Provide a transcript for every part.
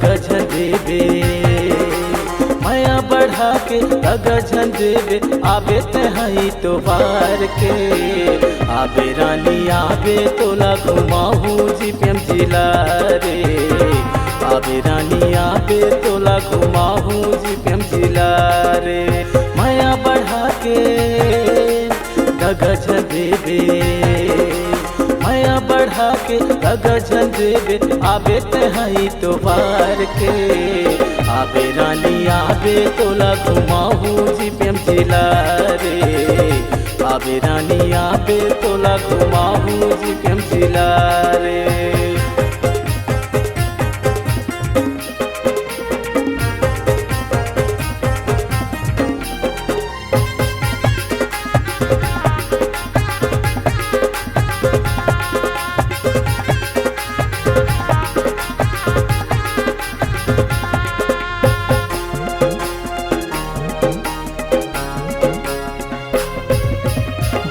गगन देवे माया बढ़ा के गगन देवे आबे तहाई तो बार के आबे रानी आबे तोला घुमाहू जीपीएम जिला रे आबे रानी आबे तोला घुमाहू जीपीएम जिला रे माया बढ़ा के गगन देवे माया बढ़ा के गगन देवे आबे तहाई तो बार के आबे रानी आबे तोला घुमाहू जीपीएम जिला रे आबे रानी आबे तोला घुमाहू जीपीएम जिला रे।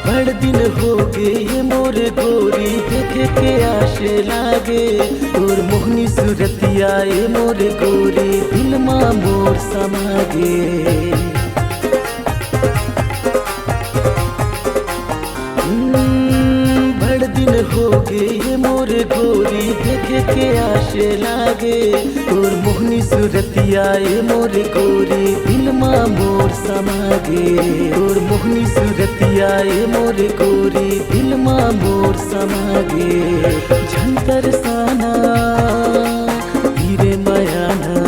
बड़ दिन हो गए मोर गोरी देखे के आशे लागे और मोहनी सूरतिया ए मोर गोरी दिल मा मोर समागे बड़ दिन हो गए मोर गोरी देखे के आशे लागे और मोहनी सूरतिया ए मोर गोरी दिल मा मोर समागे और मोहनी सूरतिया ए मोर गोरी दिल मा मोर समागे झंतर साना तीरे मयाना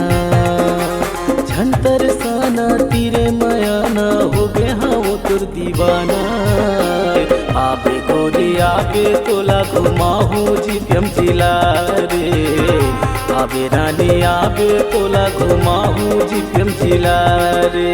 झंतर साना तीरे मयाना हो गए हाँ वो तुर दीवाना आबे गोरी आबे तोला घुमाहू जीपीएम जिला रे आबे रानी आबे तोला घुमाहू जीपीएम जिला रे।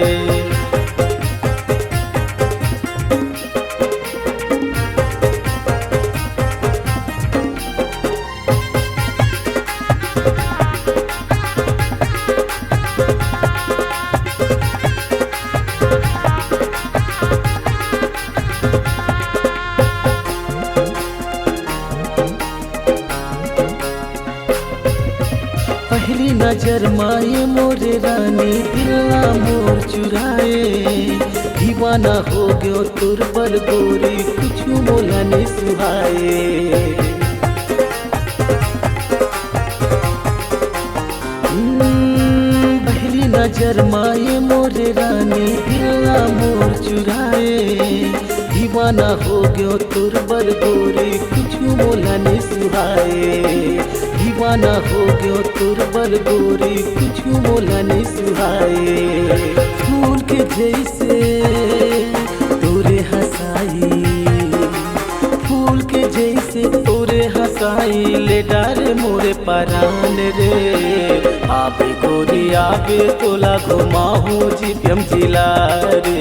पहली नजर माए मोरे रानी दिल्ला मोर चुराए दीवाना हो गयो तुर पर गोरी कुछ मोला नहीं सुहाए पहली नजर माए मोरे रानी दिल्ला मोर चुराए दीवाना हो गयो तुर पर गोरी कुछ मोला नहीं सुहाए दीवाना हो गयो तुर बल गोरी कुछ मोला नहीं सुहाए फूल के जैसे तोरे हंसाई फूल के जैसे तोरे हंसाई ले डारे मोरे परान रे आबे गोरी आबे तोला घुमाहू जीपीएम जिला रे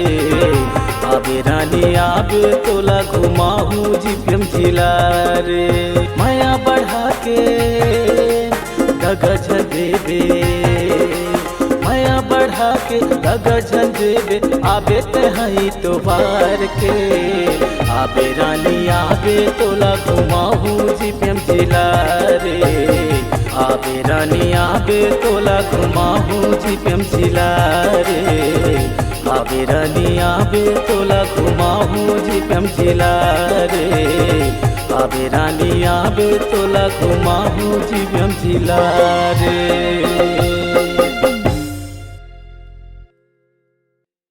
आबे रानी आबे तोला घुमाहू जीपीएम जिला रे माया बढ़ा के गगन देवे माया बढ़ा के गगन देवे आबे तहाई तो बार के आबे रानी आबे तोला घुमाहू जीपीएम जिला रे आबे रानी आबे तोला घुमाहू जीपीएम जिला रे आबे रानी आबे तोला घुमाहू जीपीएम जिला रे आबे रानी आबे तोला घुमाहू जीपीएम जिला रे।